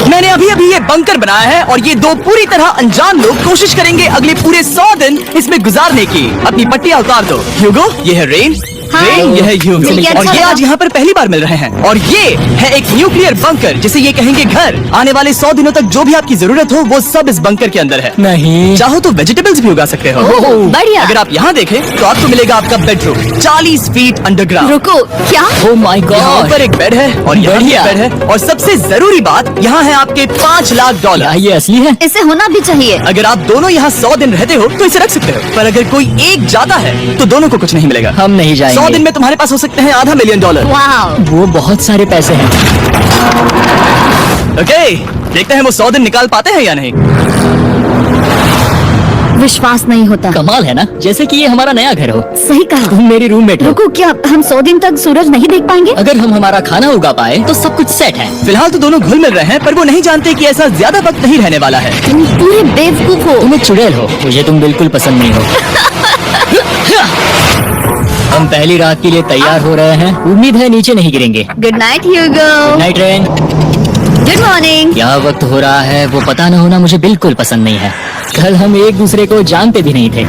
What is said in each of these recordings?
मैंने अभी अभी ये बंकर बनाया है और ये दो पूरी तरह अनजान लोग कोशिश करेंगे अगले पूरे 100 दिन इसमें गुजारने की। अपनी पट्टियां उतार दो। ह्यूगो, ये है रेन, ये है ह्यूगो, और ये आज यहाँ पर पहली बार मिल रहे हैं। और ये है एक न्यूक्लियर बंकर जिसे ये कहेंगे घर। आने वाले 100 दिनों तक जो भी आपकी जरूरत हो वो सब इस बंकर के अंदर है। नहीं, चाहो तो वेजिटेबल्स भी उगा सकते हो। बढ़िया। अगर आप यहाँ देखें तो आपको मिलेगा आपका बेडरूम 40 फीट अंडरग्राउंड। रुको, क्या? ओह माय यहाँ गॉड, पर एक बेड है और यहाँ बढ़िया। एक बेड है, और सबसे जरूरी बात यहाँ है आपके $5 लाख। क्या ये असली है? इसे होना भी चाहिए। अगर आप दोनों यहाँ 100 दिन रहते हो तो इसे रख सकते हो, पर अगर कोई एक ज्यादा है तो दोनों को कुछ नहीं मिलेगा। हम नहीं जाएंगे। 100 दिन में तुम्हारे पास हो सकते हैं $500 मिलियन। वाओ, वो बहुत सारे पैसे हैं। ओके, देखते हैं वो 100 दिन निकाल पाते हैं या नहीं। विश्वास नहीं होता। कमाल है ना, जैसे कि ये हमारा नया घर हो। सही कहा। तुम मेरी रूममेट हो। रुको, क्या हम 100 दिन तक सूरज नहीं देख पाएंगे? अगर हम हमारा खाना उगा पाए तो सब कुछ सेट है। फिलहाल तो दोनों घुल मिल रहे हैं, पर वो नहीं जानते कि ऐसा ज्यादा वक्त नहीं रहने वाला है। तुम पूरे बेवकूफ हो। तुम एक चुड़ैल हो, मुझे तुम बिल्कुल पसंद नहीं हो। हम पहली रात के लिए तैयार हो रहे हैं। उम्मीद है नीचे नहीं गिरेंगे। Good night Hugo. Night Ren. Good morning. क्या वक्त हो रहा है वो पता न होना मुझे बिल्कुल पसंद नहीं है। कल हम एक दूसरे को जानते भी नहीं थे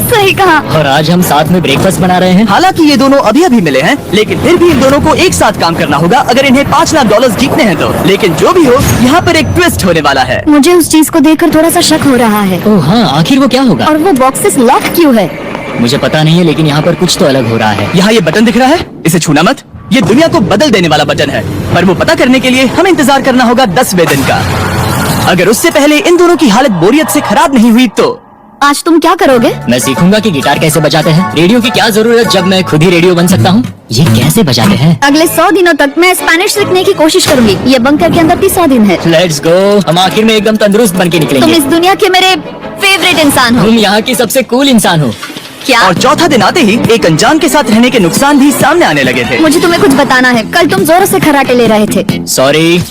सही कहा। और आज हम साथ में ब्रेकफास्ट बना रहे हैं। हालांकि ये दोनों अभी अभी मिले हैं, लेकिन फिर भी इन दोनों को एक साथ काम करना होगा अगर इन्हें $5 लाख जीतने हैं तो। लेकिन जो भी हो, यहाँ पर एक ट्विस्ट होने वाला है। मुझे उस चीज को देखकर थोड़ा सा शक हो रहा है। ओह हाँ, आखिर वो क्या होगा? और वो बॉक्सेस लॉक क्यों है? मुझे पता नहीं है, लेकिन यहाँ पर कुछ तो अलग हो रहा है। यहाँ ये बटन दिख रहा है, इसे छूना मत। ये दुनिया को बदल देने वाला बटन है, पर वो पता करने के लिए हमें इंतजार करना होगा 10वें दिन का। अगर उससे पहले इन दोनों की हालत बोरियत से खराब नहीं हुई तो आज तुम क्या करोगे? मैं सीखूंगा कि गिटार कैसे बजाते हैं। रेडियो की क्या जरूरत जब मैं खुद ही रेडियो बन सकता हूँ। ये कैसे बजाते हैं? अगले 100 दिनों तक मैं स्पेनिश सीखने की कोशिश करूंगी। ये बंकर के अंदर 30 दिन है। Let's go. हम आखिर में एकदम तंदुरुस्त बन के तुम निकलेंगे। इस दुनिया के मेरे फेवरेट इंसान हो। तुम यहाँ की सबसे कूल इंसान हो। क्या? और चौथा दिन आते ही एक अनजान के साथ रहने के नुकसान भी सामने आने लगे थे। मुझे तुम्हें कुछ बताना है। कल तुम जोरों से खर्राटे ले रहे थे। सॉरी।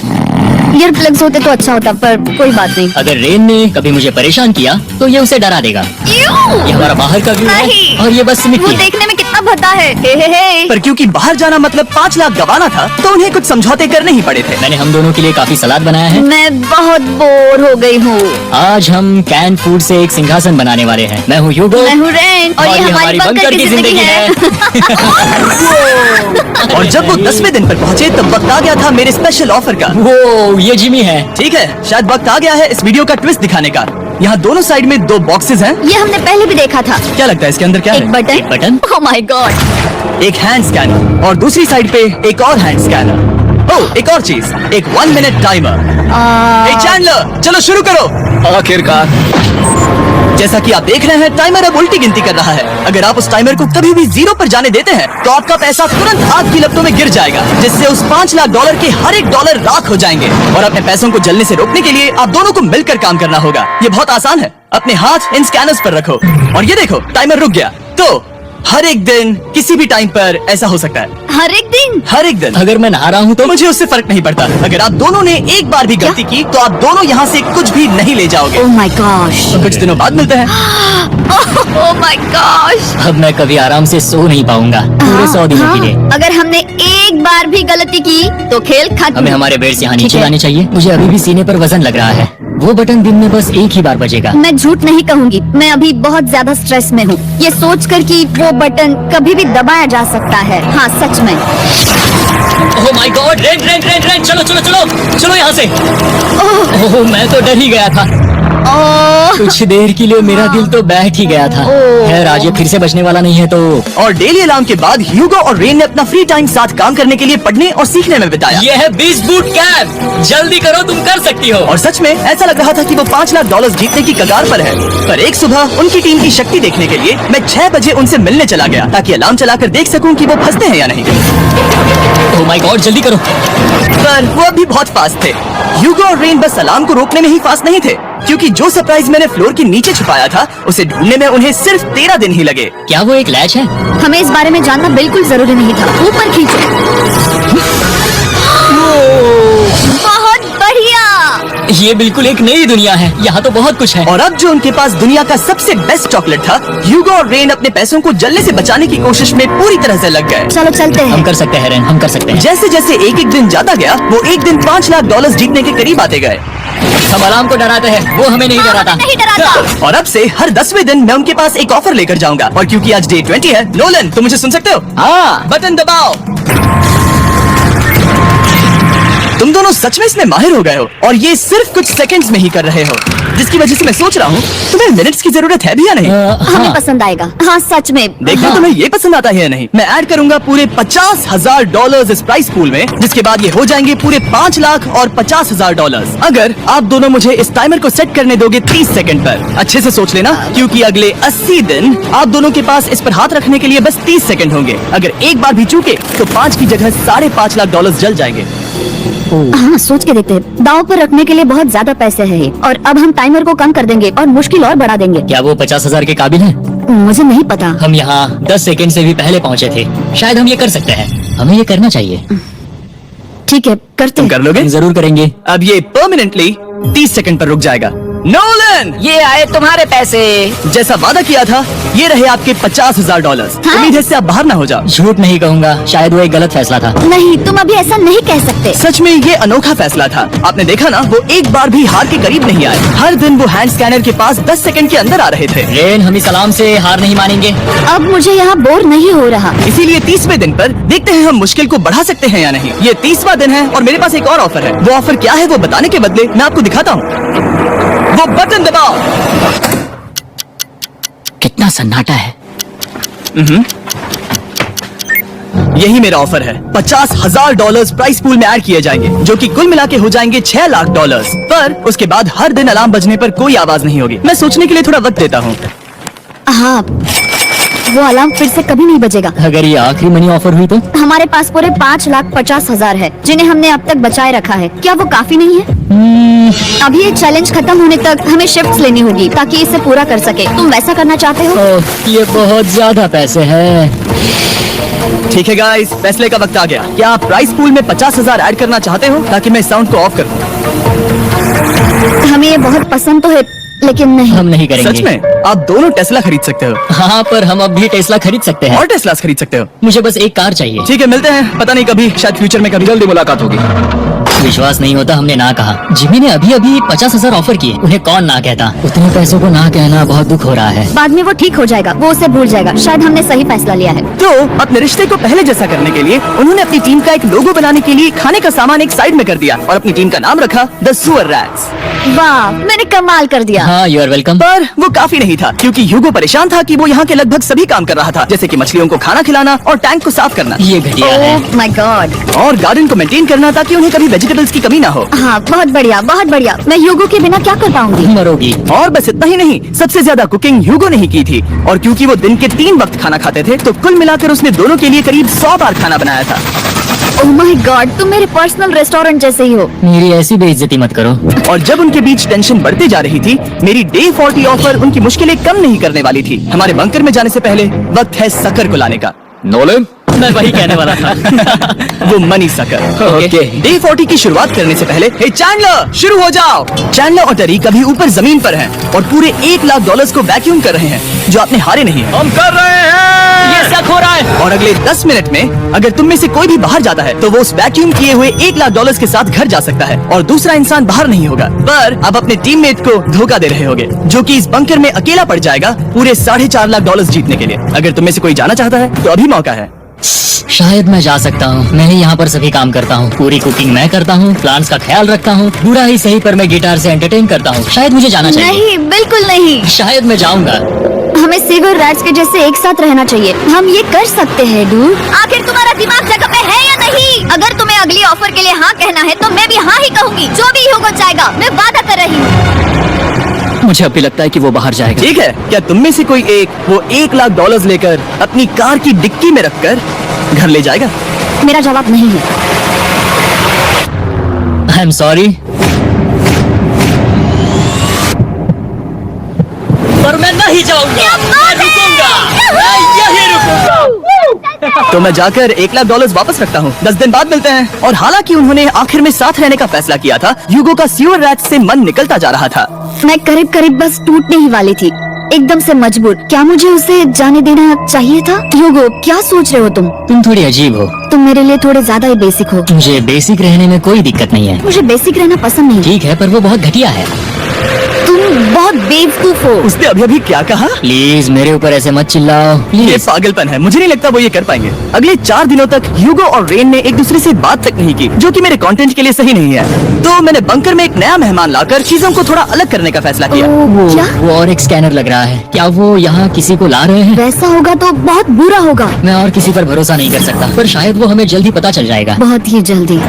ईयर प्लग्स होते तो अच्छा होता, पर कोई बात नहीं। अगर रेन ने कभी मुझे परेशान किया तो ये उसे डरा देगा। ये हमारा बाहर का व्यू है नहीं। और ये बस मिट्टी वो है। देखने में कितना भद्दा है। हे। पर क्योंकि बाहर जाना मतलब 5 लाख गवाना था, तो उन्हें कुछ समझौते करने ही पड़े थे। मैंने हम दोनों के लिए काफी सलाद बनाया है। मैं बहुत बोर हो गई हूँ। आज हम कैन फूड से एक सिंहासन बनाने वाले हैं। मैं हूँ ह्यूगो मैं हूँ रेन और ये हमारी बंकर की जिंदगी है। और जब वो 10वें दिन पर पहुँचे तब वक्त आ गया था मेरे स्पेशल ऑफर का। वो ये जिमी है। ठीक है, शायद वक्त आ गया है इस वीडियो का ट्विस्ट दिखाने का। यहाँ दोनों साइड में 2 बॉक्सेस हैं। ये हमने पहले भी देखा था। क्या लगता है इसके अंदर क्या एक है? Button. Button? Oh my God. एक हैंड स्कैनर और दूसरी साइड पे एक और हैंड स्कैनर। ओह, एक और चीज, एक 1 मिनट टाइमर। ए चैंडलर, चलो शुरू करो। आखिरकार जैसा कि आप देख रहे हैं, टाइमर अब उल्टी गिनती कर रहा है। अगर आप उस टाइमर को कभी भी 0 पर जाने देते हैं तो आपका पैसा तुरंत आग की लपटों में गिर जाएगा, जिससे उस $5 लाख के हर एक डॉलर राख हो जाएंगे। और अपने पैसों को जलने से रोकने के लिए आप दोनों को मिलकर काम करना होगा। ये बहुत आसान है। अपने हाथ इन स्कैनर्स पर रखो और ये देखो, टाइमर रुक गया। तो हर एक दिन किसी भी टाइम पर ऐसा हो सकता है। हर एक दिन? हर एक दिन। अगर मैं नहा रहा हूँ तो मुझे उससे फर्क नहीं पड़ता। अगर आप दोनों ने एक बार भी गलती की तो आप दोनों यहाँ से कुछ भी नहीं ले जाओगे। Oh my gosh. तो कुछ दिनों बाद मिलते हैं। Oh my gosh. अब मैं कभी आराम से सो नहीं पाऊंगा पूरे 100 दिनों के लिए। अगर हमने एक बार भी गलती की तो खेल खत्म। हमें हमारे बेड से यहाँ नीचे ठीक है। लाने चाहिए। मुझे अभी भी सीने पर वजन लग रहा है। वो बटन दिन में बस एक ही बार बजेगा। मैं झूठ नहीं कहूंगी, मैं अभी बहुत ज्यादा स्ट्रेस में हूँ। ये सोचकर कि वो बटन कभी भी दबाया जा सकता है। हाँ, सच में। ओह my God, rain rain rain rain, चलो चलो चलो चलो यहाँ से। ओह, मैं तो डर ही गया था। ओह, कुछ देर के लिए मेरा दिल तो बैठ ही गया था। खैर, आज ये फिर से बचने वाला नहीं है तो। और डेली अलार्म के बाद ह्यूगो और रेन ने अपना फ्री टाइम साथ काम करने के लिए पढ़ने और सीखने में बिताया। ये है 20 बूट कैम्प। जल्दी करो, तुम कर सकती हो। और सच में ऐसा लग रहा था कि वो $5 लाख जीतने की कगार पर है। पर एक सुबह उनकी टीम की शक्ति देखने के लिए मैं 6 बजे उनसे मिलने चला गया, ताकि अलार्म चलाकर देख सकूं कि वो फंसते हैं या नहीं। ओह माय गॉड, जल्दी करो। पर वो अभी बहुत फास्ट थे। ह्यूगो और रेन बस अलार्म को रोकने में ही फास्ट नहीं थे, क्योंकि जो सरप्राइज मैंने फ्लोर के नीचे छुपाया था उसे ढूंढने में उन्हें सिर्फ 13 दिन ही लगे। क्या वो एक लैच है? हमें इस बारे में जानना बिल्कुल जरूरी नहीं था। ऊपर खींचो। बहुत बढ़िया। ये बिल्कुल एक नई दुनिया है, यहाँ तो बहुत कुछ है। और अब जो उनके पास दुनिया का सबसे बेस्ट चॉकलेट था, ह्यूगो और रेन अपने पैसों को जलने से बचाने की कोशिश में पूरी तरह से लग गए। चलो चलते हम हैं। कर सकते हैं रेन, हम कर सकते हैं। जैसे जैसे एक एक दिन जाता गया, वो एक दिन $5 लाख जीतने के करीब आते गए। हम अलार्म को डराते हैं, वो हमें नहीं डराता। नहीं डराता। और अब से हर 10वें दिन मैं उनके पास एक ऑफर लेकर जाऊंगा। और क्योंकि आज डे 20 है, नोलन तुम मुझे सुन सकते हो? हाँ, बटन दबाओ। तुम दोनों सच में इसमें माहिर हो गए हो और ये सिर्फ कुछ सेकंड्स में ही कर रहे हो, जिसकी वजह से मैं सोच रहा हूँ तुम्हें मिनट्स की जरूरत है भी या नहीं। हमें हाँ। पसंद आएगा। हाँ सच में। देखो हाँ। तुम्हें ये पसंद आता है या नहीं। मैं ऐड करूंगा पूरे $50,000 इस प्राइस पूल में, जिसके बाद ये हो जाएंगे पूरे $5 लाख और $50,000 अगर आप दोनों मुझे इस टाइमर को सेट करने दोगे 30 सेकंड पर। अच्छे से सोच लेना, क्योंकि अगले 80 दिन आप दोनों के पास इस पर हाथ रखने के लिए बस 30 सेकंड होंगे। अगर एक बार भी चूके तो 5 की जगह $5.5 लाख जल जाएंगे। हाँ सोच के देखते हैं। दांव पर रखने के लिए बहुत ज्यादा पैसे है और अब हम टाइमर को कम कर देंगे और मुश्किल और बढ़ा देंगे। क्या वो 50,000 के काबिल है? मुझे नहीं पता। हम यहाँ 10 सेकंड से भी पहले पहुँचे थे। शायद हम ये कर सकते हैं, हमें ये करना चाहिए। ठीक है करते तुम हैं। कर लोगे? हम जरूर करेंगे। अब ये परमानेंटली 30 सेकंड पर रुक जाएगा। नोलन, ये आए तुम्हारे पैसे। जैसा वादा किया था, ये रहे आपके $50,000। हाँ? उम्मीद है इससे आप बाहर ना हो जाओ। झूठ नहीं कहूँगा, शायद वो एक गलत फैसला था। नहीं तुम अभी ऐसा नहीं कह सकते। सच में ये अनोखा फैसला था। आपने देखा ना, वो एक बार भी हार के करीब नहीं आए। हर दिन वो हैंड स्कैनर के पास 10 सेकंड के अंदर आ रहे थे। रेन, हम इस अलार्म से हार नहीं मानेंगे। अब मुझे यहाँ बोर नहीं हो रहा। इसीलिए 30वें दिन पर देखते हैं हम मुश्किल को बढ़ा सकते हैं या नहीं। ये 30वां दिन है और मेरे पास एक और ऑफर है। वो ऑफर क्या है वो बताने के बदले मैं आपको दिखाता हूँ। वो बटन दबाओ। कितना सन्नाटा है। यही मेरा ऑफर है। $50,000 प्राइस पूल में ऐड किए जाएंगे, जो कि कुल मिला के हो जाएंगे $6 लाख। पर उसके बाद हर दिन अलार्म बजने पर कोई आवाज नहीं होगी। मैं सोचने के लिए थोड़ा वक्त देता हूँ। हाँ वो अलार्म फिर से कभी नहीं बजेगा। अगर ये आखिरी मनी ऑफर हुई तो? हमारे पास पूरे $5,50,000 है, जिन्हें हमने अब तक बचाए रखा है। क्या वो काफी नहीं है? अभी ये चैलेंज खत्म होने तक हमें शिफ्ट्स लेनी होगी ताकि इसे पूरा कर सके। तुम वैसा करना चाहते हो? ओह, ये बहुत ज्यादा पैसे हैं। ठीक है गाइस, फैसले का वक्त आ गया। क्या आप प्राइस पूल में 50,000 ऐड करना चाहते हो ताकि मैं साउंड को ऑफ कर दूं? हमें ये बहुत पसंद तो है, लेकिन नहीं। हम नहीं करेंगे। सच में? आप दोनों टेस्ला खरीद सकते हो हाँ, पर हम अब भी टेस्ला खरीद सकते हैं। और टेस्ला खरीद सकते हो। मुझे बस एक कार चाहिए। ठीक है, मिलते हैं। पता नहीं कभी, शायद फ्यूचर में कभी जल्दी मुलाकात होगी। विश्वास नहीं होता, हमने ना कहा। जिमी ने अभी अभी 50,000 ऑफर किए, उन्हें कौन ना कहता। उतने पैसों को ना कहना बहुत दुख हो रहा है। बाद में वो ठीक हो जाएगा, वो उसे भूल जाएगा। शायद हमने सही फैसला लिया है। तो अपने रिश्ते को पहले जैसा करने के लिए उन्होंने अपनी टीम का एक लोगो बनाने के लिए खाने का सामान एक साइड में कर दिया और अपनी टीम का नाम रखा द सुअर रैट्स। वाह मैंने कमाल कर दिया। हाँ, यू आर वेलकम। पर वो काफी नहीं था, क्योंकि ह्यूगो परेशान था कि वो यहाँ के लगभग सभी काम कर रहा था, जैसे कि मछलियों को खाना खिलाना और टैंक को साफ करना ये घटिया है। ओह माय गॉड। और गार्डन को मेंटेन करना ताकि उन्हें कभी वेजिटेबल्स की कमी ना हो। हाँ बहुत बढ़िया बहुत बढ़िया। मैं ह्यूगो के बिना क्या कर पाऊंगी? मरोगी। और बस इतना ही नहीं, सबसे ज्यादा कुकिंग ह्यूगो ने ही की थी। और क्योंकि वो दिन के 3 वक्त खाना खाते थे, तो कुल मिलाकर उसने दोनों के लिए करीब 100 बार खाना बनाया था। ओह माय गॉड, तुम मेरे पर्सनल रेस्टोरेंट जैसे ही हो। मेरी ऐसी बेइज्जती मत करो। और जब उनके बीच टेंशन बढ़ती जा रही थी, मेरी डे 40 ऑफर उनकी मुश्किलें कम नहीं करने वाली थी। हमारे बंकर में जाने से पहले वक्त है सकर को लाने का। नोलन, मैं वही कहने वाला था। वो मनी सकर। ओके। डे 40 की शुरुआत करने से पहले, हे चैंडलर शुरू हो जाओ। चैंडलर और टरी कभी ऊपर जमीन पर हैं और पूरे $1 लाख को वैक्यूम कर रहे हैं, जो आपने हारे नहीं है। हम कर रहे हैं। ये शक हो रहा है। और अगले 10 मिनट में अगर तुम में से कोई भी बाहर जाता है, तो वो उस वैक्यूम किए हुए $1 लाख के साथ घर जा सकता है और दूसरा इंसान बाहर नहीं होगा। पर अब अपने टीममेट को धोखा दे रहे होगे, जो कि इस बंकर में अकेला पड़ जाएगा पूरे $4.5 लाख जीतने के लिए। अगर तुम में से कोई जाना चाहता है तो अभी मौका है। शायद मैं जा सकता हूँ। मैं ही यहाँ पर सभी काम करता हूँ। पूरी कुकिंग मैं करता हूँ, प्लांट्स का ख्याल रखता हूँ। बुरा ही सही, पर मैं गिटार से एंटरटेन करता हूँ। शायद मुझे जाना चाहिए। नहीं बिल्कुल नहीं। शायद मैं जाऊंगा। हमें सीवर रैट्स के जैसे एक साथ रहना चाहिए। हम ये कर सकते हैं डूड। आखिर तुम्हारा दिमाग जगह पे है या नहीं? अगर तुम्हें अगली ऑफर के लिए हाँ कहना है तो मैं भी हाँ ही कहूँगी। जो भी होगा जाएगा, मैं वादा कर रही हूँ। मुझे अभी लगता है कि वो बाहर जाएगा। ठीक है, क्या तुम में से कोई एक वो $1 लाख लेकर अपनी कार की डिक्की में रखकर घर ले जाएगा? मेरा जवाब नहीं है। आई एम सॉरी, पर मैं नहीं जाऊंगा। मैं रुकूंगा। मैं यही रुकूंगा। तो मैं जाकर $1,00,000 वापस रखता हूँ। 10 दिन बाद मिलते हैं। और हालांकि उन्होंने आखिर में साथ रहने का फैसला किया था, ह्यूगो का सीवर रैट से मन निकलता जा रहा था। मैं करीब करीब बस टूटने ही वाली थी, एकदम से मजबूर। क्या मुझे उसे जाने देना चाहिए था? ह्यूगो, क्या सोच रहे हो तुम? तुम थोड़ी अजीब हो। तुम मेरे लिए थोड़े ज्यादा ही बेसिक हो। मुझे बेसिक रहने में कोई दिक्कत नहीं है। मुझे बेसिक रहना पसंद नहीं। ठीक है, पर वो बहुत घटिया है। तुम बहुत बेवकूफ हो। उसने अभी अभी क्या कहा? प्लीज मेरे ऊपर ऐसे मत चिल्लाओ ये प्लीज। पागलपन है। मुझे नहीं लगता वो ये कर पाएंगे। अगले 4 दिनों तक ह्यूगो और रेन ने एक दूसरे से बात तक नहीं की, जो कि मेरे कंटेंट के लिए सही नहीं है। तो मैंने बंकर में एक नया मेहमान लाकर चीजों को थोड़ा अलग करने का फैसला किया। क्या? वो और एक स्कैनर लग रहा है। क्या वो यहाँ किसी को ला रहे हैं? वैसा होगा तो बहुत बुरा होगा। मैं और किसी पर भरोसा नहीं कर सकता, पर शायद वो हमें जल्दी पता चल जाएगा। बहुत ही जल्दी।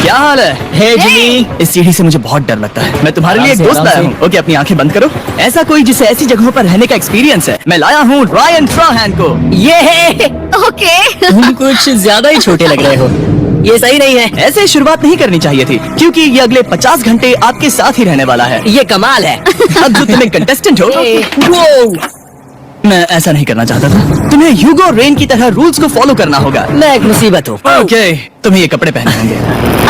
क्या हाल है? हे जिमी। इस सीढ़ी से मुझे बहुत डर लगता है। मैं तुम्हारे लिए एक दोस्त लाया हूँ। ओके, अपनी आंखें बंद करो। ऐसा कोई जिसे ऐसी जगहों पर रहने का एक्सपीरियंस है। मैं लाया हूँ रायन फ्राहैन को। ये ओके। तुम कुछ ज्यादा ही छोटे लग रहे हो। ये सही नहीं है। ऐसे शुरुआत नहीं करनी चाहिए थी, क्योंकि ये अगले 50 घंटे आपके साथ ही रहने वाला है। ये कमाल है। अब जो तुम एक कंटेस्टेंट हो, वो मैं ऐसा नहीं करना चाहता था। तुम्हें ह्यूगो और रेन की तरह रूल्स को फॉलो करना होगा। मैं एक मुसीबत हूँ। ओके, तुम्हें ये कपड़े पहने होंगे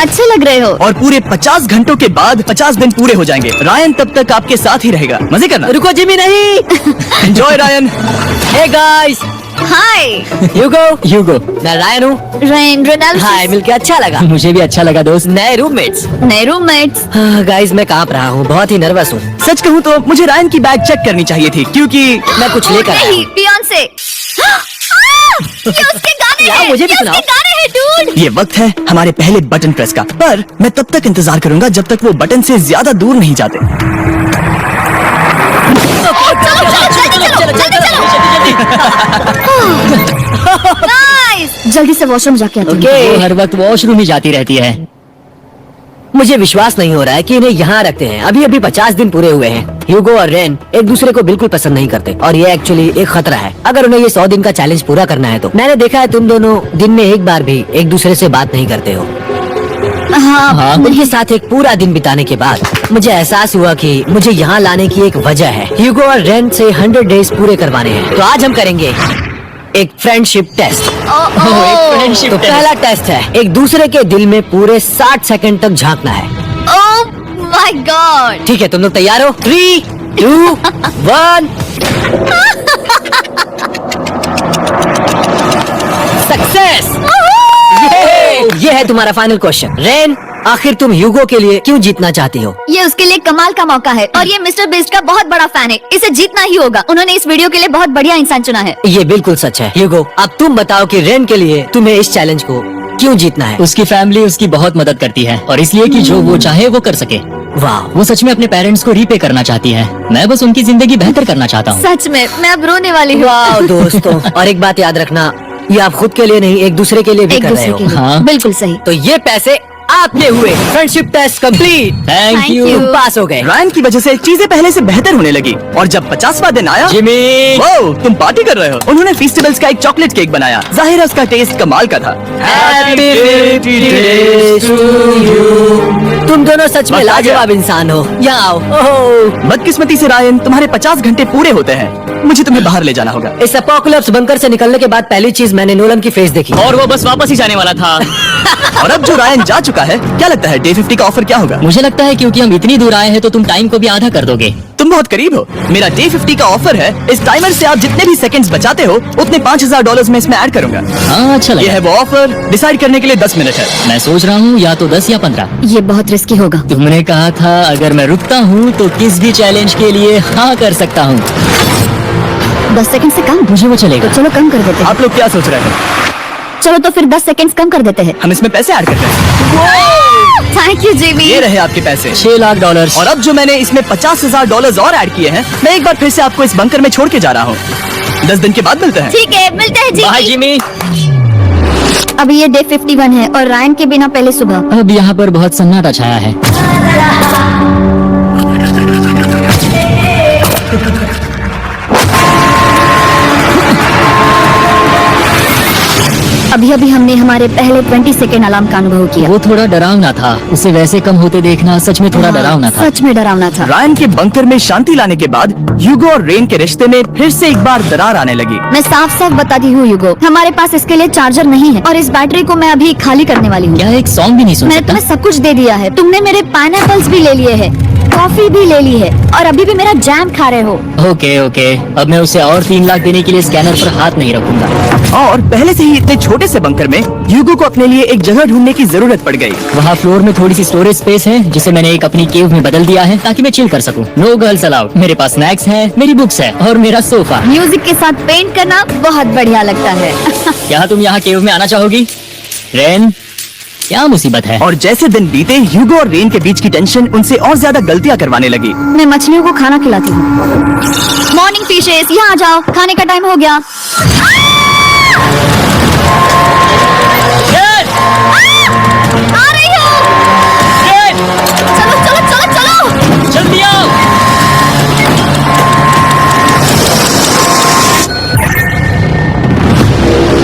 अच्छे लग रहे हो। और पूरे 50 घंटों के बाद 50 दिन पूरे हो जाएंगे। रायन तब तक आपके साथ ही रहेगा। मजे करना। रुको जिमी, नहीं। Enjoy Ryan. हे गाइस, हाय। ह्यूगो, मैं रायन हूँ। रेनल्ड। हाय, मिलके अच्छा लगा। मुझे भी अच्छा लगा दोस्त। नए रूममेट्स। नए रूममेट्स। गाइस, मैं कांप रहा हूँ, बहुत ही नर्वस हूँ। सच कहूँ तो मुझे रायन की बैग चेक करनी चाहिए थी, क्योंकि मैं कुछ लेकर आया नहीं, हूँ। बियॉन्से। ये उसके गाने यार, हैं। मुझे भी ये सुनाओ। उसके गाने हैं, डूड। ये वक्त है हमारे पहले बटन प्रेस का, पर मैं तब तक इंतजार करूंगा जब तक वो बटन से ज्यादा दूर नहीं जाते। नाइस। जल्दी से वॉशरूम जाके आती हूँ। वो हर वक्त वॉशरूम ही जाती रहती है। मुझे विश्वास नहीं हो रहा है कि इन्हें यहाँ रखते हैं। अभी अभी 50 दिन पूरे हुए हैं। ह्यूगो और रेन एक दूसरे को बिल्कुल पसंद नहीं करते और ये एक्चुअली एक खतरा है। अगर उन्हें ये 100 दिन का चैलेंज पूरा करना है तो। मैंने देखा है तुम दोनों दिन में एक बार भी एक दूसरे से बात नहीं करते हो। हाँ, उनके साथ एक पूरा दिन बिताने के बाद मुझे एहसास हुआ कि मुझे यहाँ लाने की एक वजह है। ह्यूगो और रेन से 100 डेज पूरे करवाने हैं। तो आज हम करेंगे एक फ्रेंडशिप टेस्ट। तो पहला टेस्ट है, एक दूसरे के दिल में पूरे 60 सेकंड तक झांकना है। ओह माय गॉड। ठीक है, तुम लोग तैयार हो? 3, 2, 1। सक्सेस। ये है तुम्हारा फाइनल क्वेश्चन। रेन, आखिर तुम ह्यूगो के लिए क्यों जीतना चाहती हो? ये उसके लिए कमाल का मौका है और ये मिस्टर बीस्ट का बहुत बड़ा फैन है। इसे जीतना ही होगा। उन्होंने इस वीडियो के लिए बहुत बढ़िया इंसान चुना है। ये बिल्कुल सच है। ह्यूगो, अब तुम बताओ कि रेन के लिए तुम्हें इस चैलेंज को क्यों जीतना है? उसकी फैमिली उसकी बहुत मदद करती है और इसलिए कि जो वो चाहे वो कर सके। वाह, वो सच में अपने पेरेंट्स को रीपे करना चाहती है। मैं बस उनकी जिंदगी बेहतर करना चाहता हूँ। सच में मैं अब रोने वाली हूँ। वाह दोस्तों। और एक बात याद रखना, ये आप खुद के लिए नहीं, एक दूसरे के लिए भी एक कर रहे दूसरे के हो। लिए। हाँ। बिल्कुल सही। तो ये पैसे आपके हुए। Friendship test complete. Thank Thank you. you। तुम पास हो गए। रायन की वजह से चीजें पहले से बेहतर होने लगी और जब 50वां दिन आया, जिमी, वो तुम पार्टी कर रहे हो। उन्होंने फेस्टिवल्स का एक चॉकलेट केक बनाया। जाहिर है उसका टेस्ट कमाल का था। Happy birthday to you। तुम दोनों सच में बस आ लाजवाब इंसान हो। यहाँ आओ। ओह, बदकिस्मती से रायन, तुम्हारे 50 घंटे पूरे होते हैं। मुझे तुम्हें बाहर ले जाना होगा। इस अपोकलिप्स बंकर से निकलने के बाद पहली चीज मैंने नोलन की फेस देखी। और वो बस वापस ही जाने वाला था। और अब जो रायन जा चुका है, क्या लगता है डे 50 का ऑफर क्या होगा? मुझे लगता है क्योंकि हम इतनी दूर आए हैं तो तुम टाइम को भी आधा कर दोगे। तुम बहुत करीब हो। मेरा डे 50 का ऑफर है। इस टाइमर से आप जितने भी सेकंड्स बचाते हो उतने $5000 में इसमें ऐड करूंगा। हाँ, अच्छा ये लगा। है वो ऑफर। डिसाइड करने के लिए 10 मिनट है। मैं सोच रहा हूँ या तो 10 या 15। ये बहुत रिस्की होगा। तुमने कहा था अगर मैं रुकता हूँ तो किस भी चैलेंज के लिए हाँ कर सकता हूँ। 10 सेकंड से कम। मुझे वो चलेगा। तो चलो कम कर देते हैं। आप लोग क्या सोच रहे हैं? चलो तो फिर 10 सेकंड कम कर देते हैं। हम इसमें पैसे ऐड करते हैं। Thank you Jimmy. ये रहे आपके पैसे। $6 लाख। और अब जो मैंने इसमें $50,000 और ऐड किए हैं, मैं एक बार फिर से आपको इस बंकर में छोड़ के जा रहा हूँ। 10 दिन के बाद मिलते हैं। ठीक है, मिलते हैं बाय जिमी। जिमी। अभी ये डे 51 है और रायन के बिना पहले सुबह। अब यहाँ पर बहुत सन्नाटा छाया है। अभी अभी हमने हमारे पहले 20 सेकेंड अलार्म का अनुभव किया। वो थोड़ा डरावना था। उसे वैसे कम होते देखना सच में थोड़ा डरावना था। सच में डरावना था। रायन के बंकर में शांति लाने के बाद ह्यूगो और रेन के रिश्ते में फिर से एक बार दरार आने लगी। मैं साफ साफ बताती हूँ यूगो, हमारे पास इसके लिए चार्जर नहीं है और इस बैटरी को मैं अभी खाली करने वाली हूँ। क्या एक सॉन्ग भी नहीं सुन मैंने सकता? तुम्हें सब कुछ दे दिया है। तुमने मेरे पाइनएप्पल्स भी ले लिए हैं, कॉफी भी ले ली है और अभी भी मेरा जैम खा रहे हो। ओके ओके, अब मैं उसे और 3 लाख देने के लिए स्कैनर पर हाथ नहीं रखूंगा। और पहले से ही इतने छोटे से बंकर में ह्यूगो को अपने लिए एक जगह ढूंढने की जरूरत पड़ गई। वहाँ फ्लोर में थोड़ी सी स्टोरेज स्पेस है जिसे मैंने एक अपनी केव में बदल दिया है ताकि मैं चिल कर सकूं। No girls allowed. मेरे पास स्नैक्स हैं, मेरी बुक्स है और मेरा सोफा। म्यूजिक के साथ पेंट करना बहुत बढ़िया लगता है। क्या तुम यहाँ केव में आना चाहोगी? रेन, क्या मुसीबत है? और जैसे दिन बीते ह्यूगो और रेन के बीच की टेंशन उनसे और ज्यादा गलतियां करवाने लगी। मैं मछलियों को खाना खिलाती हूँ। मॉर्निंग फिशेस, यहाँ आ जाओ, खाने का टाइम हो गया। आ रही हूँ। चलो चलो चलो चलो। जल्दी आओ।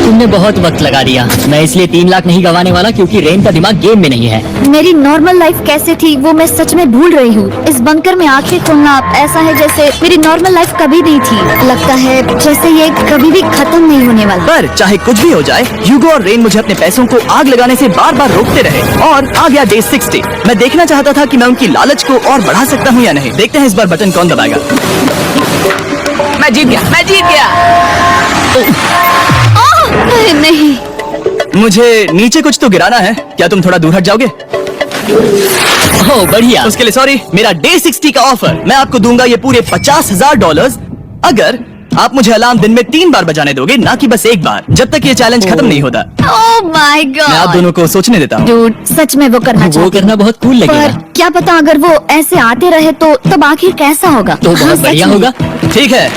तुमने बहुत वक्त लगा दिया। मैं इसलिए 3 लाख नहीं गंवाने वाला क्योंकि रेन का दिमाग गेम में नहीं है। मेरी नॉर्मल लाइफ कैसे थी वो मैं सच में भूल रही हूँ। इस बंकर में आंखें खोलना ऐसा है जैसे मेरी नॉर्मल लाइफ कभी नहीं थी। लगता है जैसे ये कभी भी खत्म नहीं होने वाला। पर चाहे कुछ भी हो जाए, ह्यूगो और रेन मुझे अपने पैसों को आग लगाने से बार बार रोकते रहे। और आ गया डे 60। मैं देखना चाहता था कि मैं उनकी लालच को और बढ़ा सकता हूँ या नहीं। देखते हैं इस बार बटन कौन दबाएगा। मैं जीत गया, मैं जीत गया। नहीं, मुझे नीचे कुछ तो गिराना है। क्या तुम थोड़ा दूर हट जाओगे? ओह बढ़िया। उसके लिए सॉरी। मेरा डे 60 का ऑफर, मैं आपको दूंगा ये पूरे $50,000 अगर आप मुझे अलार्म दिन में 3 बार बजाने दोगे, ना कि बस 1 बार, जब तक ये चैलेंज खत्म नहीं होता। ओह माय मैं आप गॉड। दोनों को सोचने देता हूँ। डूड, सच में वो करना वो चाहती करना बहुत कूल हूँ। लगेगा। पर क्या पता अगर वो ऐसे आते रहे तो तब आखिर कैसा होगा? तो हाँ, बहुत सच बढ़िया में। होगा। ठीक है,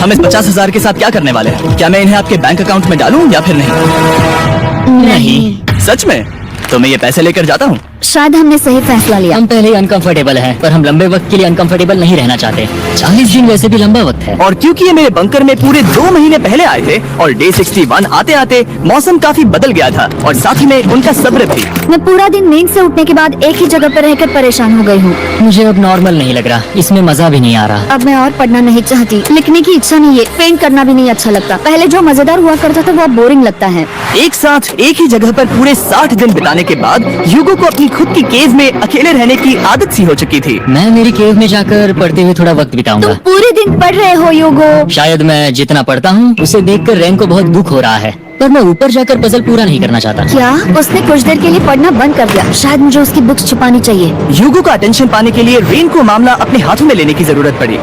हम इस 50,000 के साथ क्या करने वाले हैं? क्या मैं इन्हें आपके बैंक अकाउंट में डालूं या फिर नहीं? नहीं। सच में? तो मैं ये पैसे लेकर जाता हूँ। शायद हमने सही फैसला लिया। हम पहले ही अनकंफर्टेबल हैं, पर हम लंबे वक्त के लिए अनकंफर्टेबल नहीं रहना चाहते। 40 दिन वैसे भी लंबा वक्त है। और क्योंकि ये मेरे बंकर में पूरे 2 महीने पहले आए थे और डे 61 आते आते मौसम काफी बदल गया था और साथ ही में उनका सब्र भी। मैं पूरा दिन नींद से उठने के बाद एक ही जगह पर रहकर परेशान हो गई हूँ। मुझे अब नॉर्मल नहीं लग रहा, इसमें मजा भी नहीं आ रहा। अब मैं और पढ़ना नहीं चाहती, लिखने की इच्छा नहीं है, पेंट करना भी नहीं अच्छा लगता। पहले जो मजेदार हुआ करता था वो अब बोरिंग लगता है। एक साथ एक ही जगह पर पूरे 60 दिन बिताने के बाद ह्यूगो को अपनी खुद की केव में अकेले रहने की आदत सी हो चुकी थी। मैं मेरी केव में जाकर पढ़ते हुए थोड़ा वक्त बिताऊंगा। तुम पूरे दिन पढ़ रहे हो यूगो। शायद मैं जितना पढ़ता हूँ उसे देखकर रेन को बहुत दुख हो रहा है, पर मैं ऊपर जाकर पजल पूरा नहीं करना चाहता। क्या उसने कुछ देर के लिए पढ़ना बंद कर दिया? शायद मुझे उसकी बुक्स छुपानी चाहिए। ह्यूगो का अटेंशन पाने के लिए रेन को मामला अपने हाथों में लेने की जरूरत पड़ी।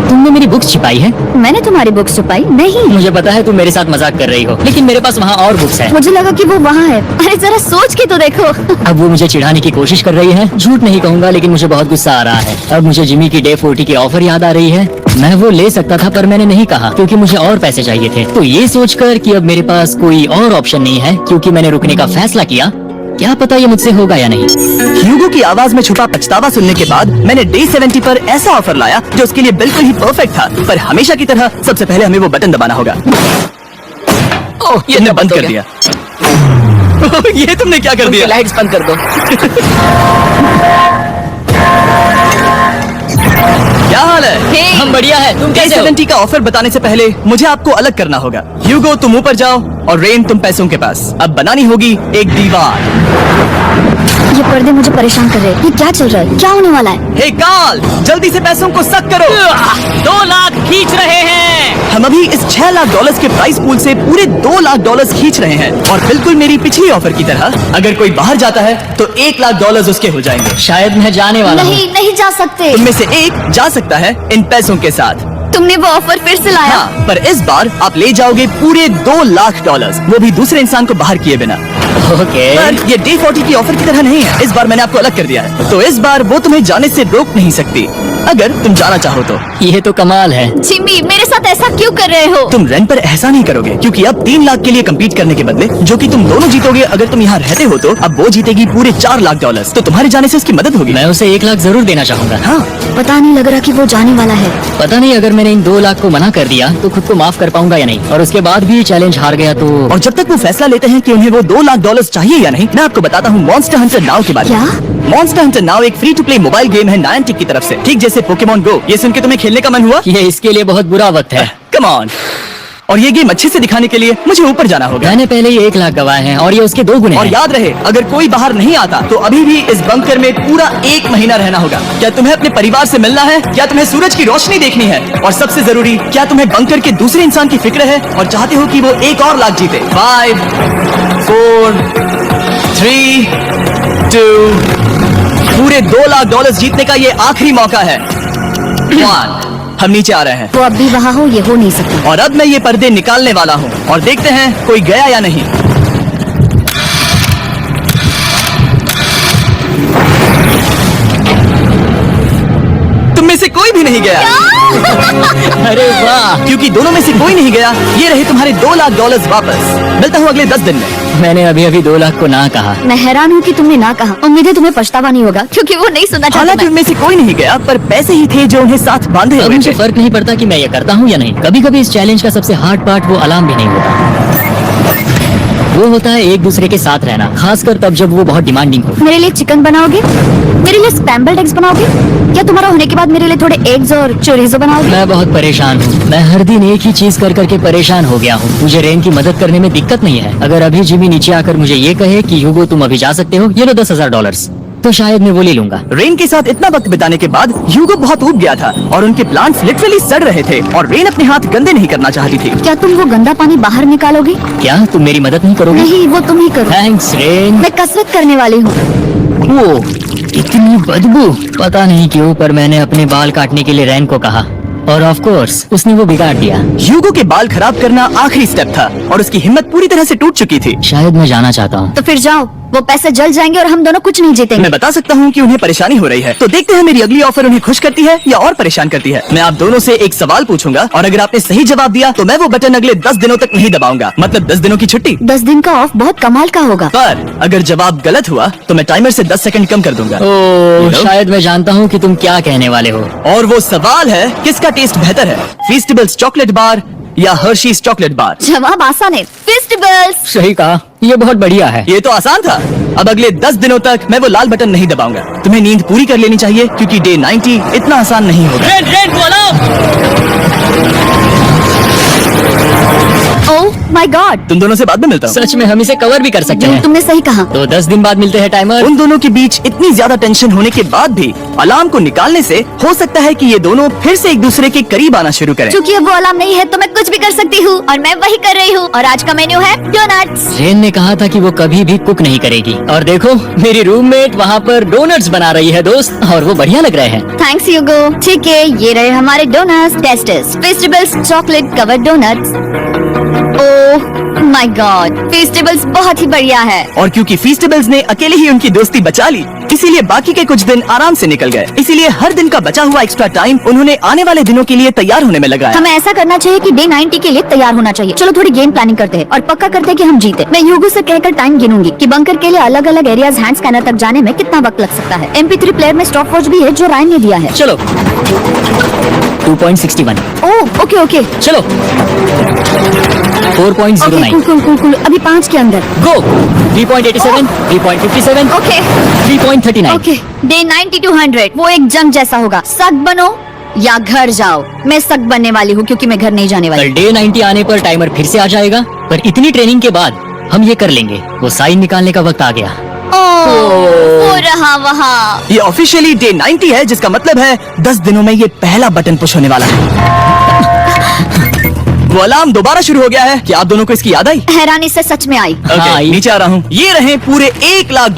तुमने मेरी बुक्स छिपाई है? मैंने तुम्हारी बुक्स छुपाई नहीं। मुझे पता है तुम मेरे साथ मजाक कर रही हो, लेकिन मेरे पास वहाँ और बुक्स हैं। मुझे लगा कि वो वहाँ है। अरे जरा सोच के तो देखो। अब वो मुझे चिढ़ाने की कोशिश कर रही है। झूठ नहीं कहूंगा, लेकिन मुझे बहुत गुस्सा आ रहा है। अब मुझे जिमी की डे 40 की ऑफर याद आ रही है। मैं वो ले सकता था पर मैंने नहीं कहा क्योंकि मुझे और पैसे चाहिए थे। तो ये सोचकर कि अब मेरे पास कोई और ऑप्शन नहीं है क्योंकि मैंने रुकने का फैसला किया, क्या पता ये मुझसे होगा या नहीं। ह्यूगो की आवाज में छुपा पछतावा सुनने के बाद मैंने डे 70 पर ऐसा ऑफर लाया जो उसके लिए बिल्कुल ही परफेक्ट था। पर हमेशा की तरह सबसे पहले हमें वो बटन दबाना होगा। ओह, ये तुमने बंद कर दिया। ये तुमने क्या कर दिया? लाइट्स बंद कर दो। क्या हाल है? हम बढ़िया है, तुम डे कैसे हो? 70 का ऑफर बताने से पहले मुझे आपको अलग करना होगा। ह्यूगो तुम ऊपर जाओ और रेन तुम पैसों के पास। अब बनानी होगी एक दीवार। ये पर्दे मुझे परेशान कर रहे हैं। ये क्या चल रहा है? क्या होने वाला है? हे काल, जल्दी से पैसों को सक करो। 2 लाख खींच रहे हैं। हम अभी इस $6 लाख के प्राइस पूल से पूरे $2 लाख खींच रहे हैं और बिल्कुल मेरी पिछली ऑफर की तरह अगर कोई बाहर जाता है तो $1 लाख उसके हो जाएंगे। शायद मैं जाने वाला हूँ। नहीं जा सकते। उनमें से एक जा सकता है इन पैसों के साथ। तुमने वो ऑफर फिर से लाया? हाँ, पर इस बार आप ले जाओगे पूरे $2 लाख, वो भी दूसरे इंसान को बाहर किए बिना। ओके। पर ये डे 40 की ऑफर की तरह नहीं है। इस बार मैंने आपको अलग कर दिया है, तो इस बार वो तुम्हें जाने से रोक नहीं सकती, अगर तुम जाना चाहो तो। ये तो कमाल है। जिमी, मेरे साथ ऐसा क्यों कर रहे हो? तुम रेंट पर ऐसा नहीं करोगे, क्योंकि अब 3 लाख के लिए कम्पीट करने के बदले जो कि तुम दोनों जीतोगे अगर तुम यहाँ रहते हो, तो अब वो जीतेगी पूरे $4 लाख। तो तुम्हारे जाने से उसकी मदद होगी। मैं उसे 1 लाख जरूर देना चाहूंगा। हाँ, पता नहीं लग रहा कि वो जाने वाला है। पता नहीं अगर मैंने इन 2 लाख को मना कर दिया तो खुद को माफ कर पाऊंगा या नहीं, और उसके बाद भी चैलेंज हार गया तो। और जब तक वो फैसला लेते हैं कि उन्हें वो $2 लाख चाहिए या नहीं, मैं आपको बताता हूँ मॉन्स्टर हंटर नाउ के बारे में। क्या? मॉन्स्टर हंटर नाउ एक free to play mobile game है नायंटिक की तरफ से, ठीक जैसे पोकेमॉन गो। ये सुन के तुम्हें खेलने का मन हुआ? ये इसके लिए बहुत बुरा वक्त है। Come on. और ये गेम अच्छे से दिखाने के लिए मुझे ऊपर जाना होगा। मैंने पहले ही 1 लाख गवाए हैं और ये उसके 2 गुने और हैं। याद रहे, अगर कोई बाहर नहीं आता तो अभी भी इस बंकर में पूरा 1 महीना रहना होगा। क्या तुम्हें अपने परिवार से मिलना है? क्या तुम्हें सूरज की रोशनी देखनी है? और सबसे जरूरी, क्या तुम्हें बंकर के दूसरे इंसान की फिक्र है और चाहते हो कि वो 1 और लाख जीते? 5, 4, 3, 2, पूरे $2 लाख जीतने का ये आखिरी मौका है। 1, हम नीचे आ रहे हैं। वो अब भी वहाँ हो, ये हो नहीं सकता। और अब मैं ये पर्दे निकालने वाला हूँ और देखते हैं कोई गया या नहीं। तुम में से कोई भी नहीं गया। अरे वाह, क्योंकि दोनों में से कोई नहीं गया, ये रहे तुम्हारे $2 लाख वापस। मिलता हूँ अगले 10 दिन में। मैंने अभी अभी 2 लाख को ना कहा। मैं हैरान हूँ कि तुमने ना कहा। उम्मीद है तुम्हें पछतावा नहीं होगा, क्योंकि वो नहीं सुनना चाहता। हालांकि मैं। उनमें से कोई नहीं गया, पर पैसे ही थे जो उन्हें साथ बांधे अब हुए मुझे थे। फर्क नहीं पड़ता कि मैं ये करता हूँ या नहीं। कभी कभी इस चैलेंज का सबसे हार्ड पार्ट वो अलार्म भी नहीं होता, वो होता है एक दूसरे के साथ रहना, खासकर तब जब वो बहुत डिमांडिंग हो। मेरे लिए चिकन बनाओगे? मेरे लिए स्क्रैम्बल्ड एग्स बनाओगे? क्या तुम्हारा होने के बाद मेरे लिए थोड़े एग्स और चोरिजो बनाओगे? मैं बहुत परेशान हूँ। मैं हर दिन एक ही चीज कर करके परेशान हो गया हूँ। मुझे रेन की मदद करने में दिक्कत नहीं है। अगर अभी जिमी नीचे आकर मुझे ये कहे कि ह्यूगो तुम अभी जा सकते हो, ये लो $10,000, तो शायद मैं वो ले लूंगा। रेन के साथ इतना वक्त बिताने के बाद ह्यूगो बहुत ऊब गया था और उनके प्लांट्स लिटरली सड़ रहे थे और रेन अपने हाथ गंदे नहीं करना चाहती थी। क्या तुम वो गंदा पानी बाहर निकालोगे? क्या तुम मेरी मदद नहीं करोगे? नहीं, वो तुम ही करो। Thanks rain. मैं कसरत करने वाली हूँ। वो इतनी बदबू, पता नहीं क्यों, पर मैंने अपने बाल काटने के लिए रैन को कहा और ऑफ कोर्स उसने वो बिगाड़ दिया। ह्यूगो के बाल खराब करना आखिरी स्टेप था और उसकी हिम्मत पूरी तरह से टूट चुकी थी। शायद मैं जाना चाहता हूँ। तो फिर जाओ, वो पैसे जल जाएंगे और हम दोनों कुछ नहीं जीतेंगे। मैं बता सकता हूँ कि उन्हें परेशानी हो रही है, तो देखते हैं मेरी अगली ऑफर उन्हें खुश करती है या और परेशान करती है। मैं आप दोनों से एक सवाल पूछूंगा और अगर आपने सही जवाब दिया तो मैं वो बटन अगले 10 दिनों तक नहीं दबाऊंगा, मतलब 10 दिनों की छुट्टी। 10 दिन का ऑफ बहुत कमाल का होगा। पर अगर जवाब गलत हुआ तो मैं टाइमर से 10 सेकंड कम कर दूंगा। ओह, शायद मैं जानता हूँ कि तुम क्या कहने वाले हो। और वो सवाल है, किसका टेस्ट बेहतर है, फीस्टेबल्स चॉकलेट बार या हर्शीज चॉकलेट बार? जवाब आसान है, फेस्टिवल्स। सही कहा, ये बहुत बढ़िया है। ये तो आसान था। अब अगले 10 दिनों तक मैं वो लाल बटन नहीं दबाऊंगा। तुम्हें नींद पूरी कर लेनी चाहिए क्योंकि डे 90 इतना आसान नहीं होगा। ओह माय गॉड, तुम दोनों से बाद में मिलता हूँ। सच में हम इसे कवर भी कर सकते हैं। तुमने सही कहा। तो 10 दिन बाद मिलते हैं टाइमर। उन दोनों के बीच इतनी ज्यादा टेंशन होने के बाद भी अलार्म को निकालने से हो सकता है कि ये दोनों फिर से एक दूसरे के करीब आना शुरू करें। क्योंकि अब वो अलार्म नहीं है तो मैं कुछ भी कर सकती हूँ और मैं वही कर रही हूँ। और आज का मेन्यू है डोनट्स। रेन ने कहा था कि वो कभी भी कुक नहीं करेगी, और देखो मेरी रूममेट वहाँ पर डोनट्स बना रही है दोस्त, और वो बढ़िया लग रहे हैं। Thanks Hugo. ठीक है, ये रहे हमारे doughnuts. Testers festivals chocolate covered doughnuts. Oh my God, festivals बहुत ही बढ़िया है। और क्योंकि फीस्टेबल्स ने अकेले ही उनकी दोस्ती बचा ली, इसीलिए बाकी के कुछ दिन आराम से निकल गए। इसीलिए हर दिन का बचा हुआ एक्स्ट्रा टाइम उन्होंने आने वाले दिनों के लिए तैयार होने में लगाया। हमें ऐसा करना चाहिए कि डे 90 के लिए तैयार होना चाहिए। चलो थोड़ी गेम प्लानिंग करते हैं और पक्का करते हैं कि हम जीते। मैं ह्यूगो से कहकर टाइम गिनूंगी कि बंकर के लिए अलग अलग एरियाज हैंड स्कैनर तक जाने में कितना वक्त लग सकता है। MP3 प्लेयर में स्टॉप वॉच भी है जो रायन ने दिया है। चलो 2.61। Oh okay okay. चलो 4.09। कूल। अभी 5 के अंदर। गो 3.87, 3.57, ओके 3.39। ओके। डे 90 to 100 वो एक जंग जैसा होगा। सग बनो या घर जाओ। मैं सग बनने वाली हूँ क्योंकि मैं घर नहीं जाने वाली। कल डे 90 आने पर टाइमर फिर से आ जाएगा, पर इतनी ट्रेनिंग के बाद हम ये कर लेंगे। वो साइन निकालने का वक्त आ गया। वो रहा वहाँ। ये ऑफिशियली डे 90 है, जिसका मतलब है 10 दिनों में ये पहला बटन पुश होने वाला है। वो अलार्म दोबारा शुरू हो गया है। क्या आप दोनों को इसकी याद आई? हैरानी से सच में आई। Okay, हाँ, नीचे आ रहा हूँ। ये रहे पूरे $1 लाख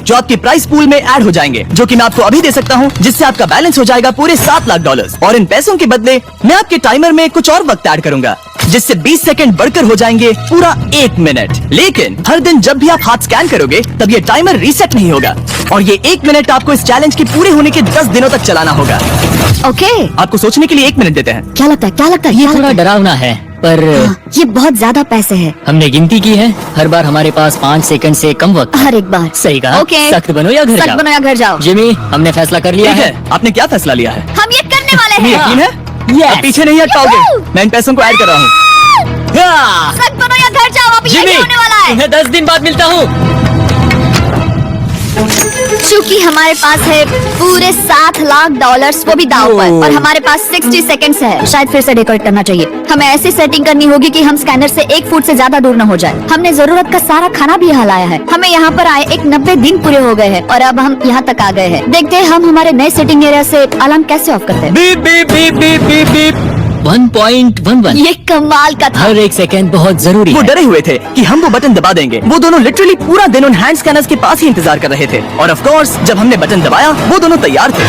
जो आपके प्राइस पूल में ऐड हो जाएंगे, जो कि मैं आपको अभी दे सकता हूँ, जिससे आपका बैलेंस हो जाएगा पूरे $7 लाख। और इन पैसों के बदले मैं आपके टाइमर में कुछ और वक्त ऐड करूंगा। जिससे 20 सेकंड बढ़कर हो जाएंगे पूरा 1 मिनट। लेकिन हर दिन जब भी आप हाथ स्कैन करोगे तब ये टाइमर रीसेट नहीं होगा और ये 1 मिनट आपको इस चैलेंज के पूरे होने के 10 दिनों तक चलाना होगा। ओके, आपको सोचने के लिए 1 मिनट देते हैं। क्या लगता है, क्या लगता है? ये क्या थोड़ा लगता है? डरावना है, पर ये बहुत ज्यादा पैसे है हमने गिनती की है, हर बार हमारे पास 5 सेकंड से कम वक्त। हर एक बार। सही कहा। ओके, सख्त बनो या घर सख्त जाओ। बनो या घर जाओ। जिमी, हमने फैसला कर लिया ठीक है। है, आपने क्या फैसला लिया है? हम ये करने वाले तुम्हें हैं। यकीन है? Yes. अब पीछे नहीं हट पाओगे। मैं इन पैसों को ऐड कर रहा हूँ। सख्त बनो या घर जाओ, अभी यही जिमी, होने वाला है। तुम्हें 10 दिन बाद मिलता हूँ। क्योंकि हमारे पास है पूरे $7 लाख, वो भी दाव पर, और हमारे पास 60 सेकंड्स है। शायद फिर से डेकोरेट करना चाहिए। हमें ऐसी सेटिंग करनी होगी कि हम स्कैनर से 1 फुट से ज्यादा दूर न हो जाए। हमने जरूरत का सारा खाना भी यहाँ लाया है। हमें यहाँ पर आए एक 90 दिन पूरे हो गए हैं और अब हम यहाँ तक आ गए हैं। देखते हैं हम हमारे नए सेटिंग एरिया से अलार्म कैसे ऑफ करते हैं। Beep beep beep beep beep beep. 1.11। ये कमाल का था। हर एक सेकंड बहुत जरूरी वो है। डरे हुए थे कि हम वो बटन दबा देंगे। वो दोनों लिटरली पूरा दिन उन हैंड स्कैनर्स के पास ही इंतजार कर रहे थे और ऑफ कोर्स जब हमने बटन दबाया वो दोनों तैयार थे।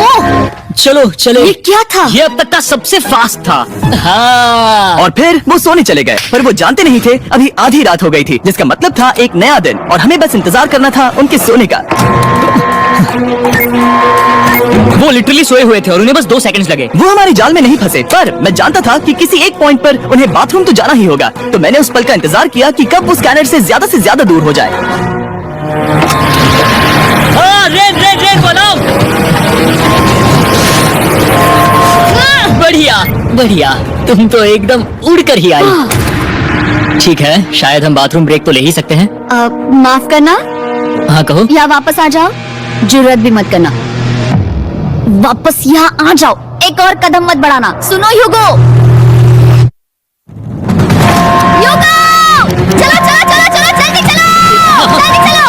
ओह, चलो चलो, ये क्या था? ये अब तक का सबसे फास्ट था। हाँ। और फिर वो सोने चले गए, पर वो जानते नहीं थे अभी आधी रात हो गई थी, जिसका मतलब था एक नया दिन और हमें बस इंतजार करना था उनके सोने का। वो लिटरली सोए हुए थे और उन्हें बस 2 सेकंड्स लगे। वो हमारे जाल में नहीं फंसे, पर मैं जानता था कि किसी एक पॉइंट पर उन्हें बाथरूम तो जाना ही होगा, तो मैंने उस पल का इंतजार किया कि कब वो स्कैनर से ज्यादा दूर हो जाए। हाँ, रेड रेड रेड बनाओ। बढ़िया बढ़िया, तुम तो एकदम उड़कर ही आई। ठीक है, शायद हम बाथरूम ब्रेक तो ले ही सकते हैं। माफ करना, हाँ कहो। या वापस आ जाओ, जरूरत भी मत करना। वापस यहाँ आ जाओ, एक और कदम मत बढ़ाना। सुनो ह्यूगो, ह्यूगो, चलो चलो चलो चलो, जल्दी चलो, जल्दी चलो।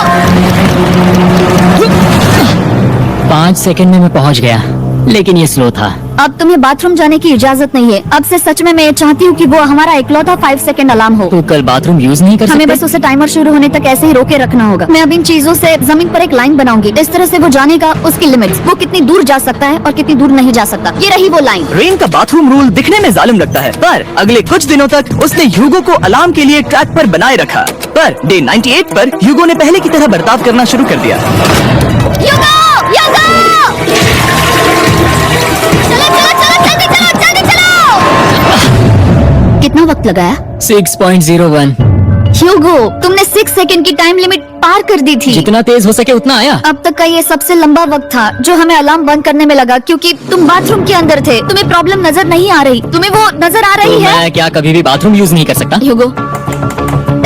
5 सेकंड में मैं पहुंच गया, लेकिन ये स्लो था। अब तुम्हें बाथरूम जाने की इजाजत नहीं है। अब से सच में मैं ये चाहती हूँ कि वो हमारा इकलौता 5 सेकंड अलार्म हो। तो कल बाथरूम यूज नहीं कर हमें सकते? बस उसे टाइमर शुरू होने तक ऐसे ही रोके रखना होगा। मैं अब इन चीजों से जमीन पर एक लाइन बनाऊंगी, इस तरह से वो जानेगा उसकी लिमिट्स, वो कितनी दूर जा सकता है और कितनी दूर नहीं जा सकता। ये रही वो लाइन। रेन का बाथरूम रूल दिखने में जालिम लगता है, पर अगले कुछ दिनों तक उसने ह्यूगो को अलार्म के लिए ट्रैक पर बनाए रखा। पर डे 98 पर ह्यूगो ने पहले की तरह बर्ताव करना शुरू कर दिया। ह्यूगो, ह्यूगो! चलो चलो चलो, जल्दी चलो, जल्दी चलो! कितना वक्त लगाया? 6.01। ह्यूगो, तुमने 6 सेकंड की टाइम लिमिट पार कर दी थी। जितना तेज हो सके उतना आया। अब तक का ये सबसे लंबा वक्त था जो हमें अलार्म बंद करने में लगा, क्योंकि तुम बाथरूम के अंदर थे। तुम्हें प्रॉब्लम नजर नहीं आ रही, तुम्हें वो नजर आ रही तो है? मैं क्या कभी भी बाथरूम यूज नहीं कर सकता? ह्यूगो,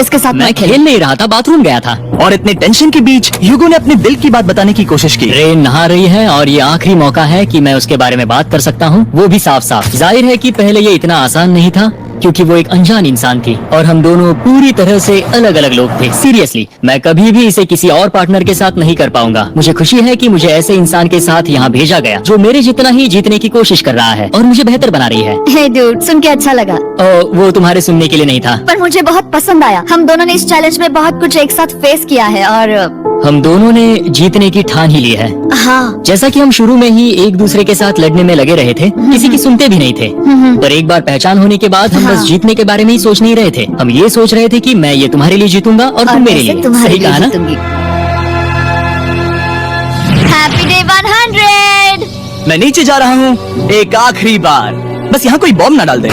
इसके साथ मैं मत खेल। खेल नहीं रहा था, बाथरूम गया था। और इतने टेंशन के बीच ह्यूगो ने अपने दिल की बात बताने की कोशिश की। रेन नहा रही है और ये आखिरी मौका है कि मैं उसके बारे में बात कर सकता हूँ, वो भी साफ साफ। जाहिर है कि पहले ये इतना आसान नहीं था, क्योंकि वो एक अनजान इंसान थी और हम दोनों पूरी तरह से अलग अलग लोग थे। सीरियसली, मैं कभी भी इसे किसी और पार्टनर के साथ नहीं कर पाऊंगा। मुझे खुशी है कि मुझे ऐसे इंसान के साथ यहाँ भेजा गया जो मेरे जितना ही जीतने की कोशिश कर रहा है और मुझे बेहतर बना रही है। हे डूड, सुन के अच्छा लगा, वो तुम्हारे सुनने के लिए नहीं था। पर मुझे बहुत पसंद आया। हम दोनों ने इस चैलेंज में बहुत कुछ एक साथ फेस किया है और हम दोनों ने जीतने की ठान ही ली है। हाँ, जैसा कि हम शुरू में ही एक दूसरे के साथ लड़ने में लगे रहे थे, किसी की सुनते भी नहीं थे। पर एक बार पहचान होने के बाद हम बस हाँ। जीतने के बारे में ही सोच नहीं रहे थे। हम ये सोच रहे थे कि मैं ये तुम्हारे लिए जीतूंगा और तुम मेरे लिए। तुम्हारे सही लिए कहा ना? जीतूंगी। Happy day 100। मैं नीचे जा रहा हूँ एक आखिरी बार, बस यहाँ कोई बॉम्ब ना डाल दे।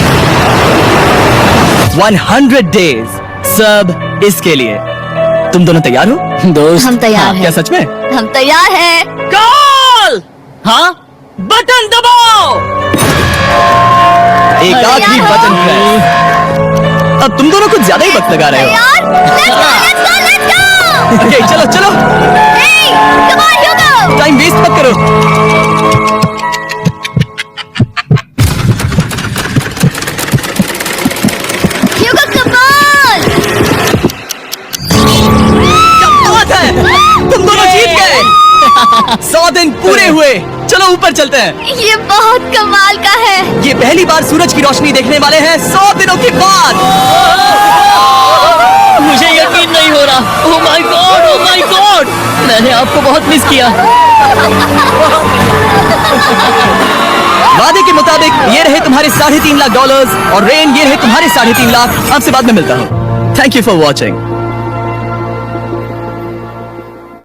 100 डेज, सब इसके लिए। तुम दोनों तैयार हो? दोस्त, हम तैयार हाँ, हैं। क्या सच में? हम तैयार हैं। कॉल! हाँ, बटन दबाओ। एक आखिरी तैयार हो? Button press. अब तुम दोनों कुछ ज्यादा ही वक्त लगा रहे हो। तैयार? Let's go, let's go, let's go! Okay, चलो चलो, Hey, come on, Hugo! Time waste मत करो। Hugo, come on! क्या बात है, तुम दोनों जीत गए। 100 दिन पूरे हुए। चलो ऊपर चलते हैं। ये बहुत कमाल का है। ये पहली बार सूरज की रोशनी देखने वाले हैं 100 दिनों के बाद। मुझे यकीन नहीं हो रहा। ओह my God, oh my God, मैंने आपको बहुत मिस किया। वादे के मुताबिक ये रहे तुम्हारे $3.5 लाख और रेन ये रहे तुम्हारे 3.5 लाख। आपसे बाद में मिलता हूँ। Thank you for watching.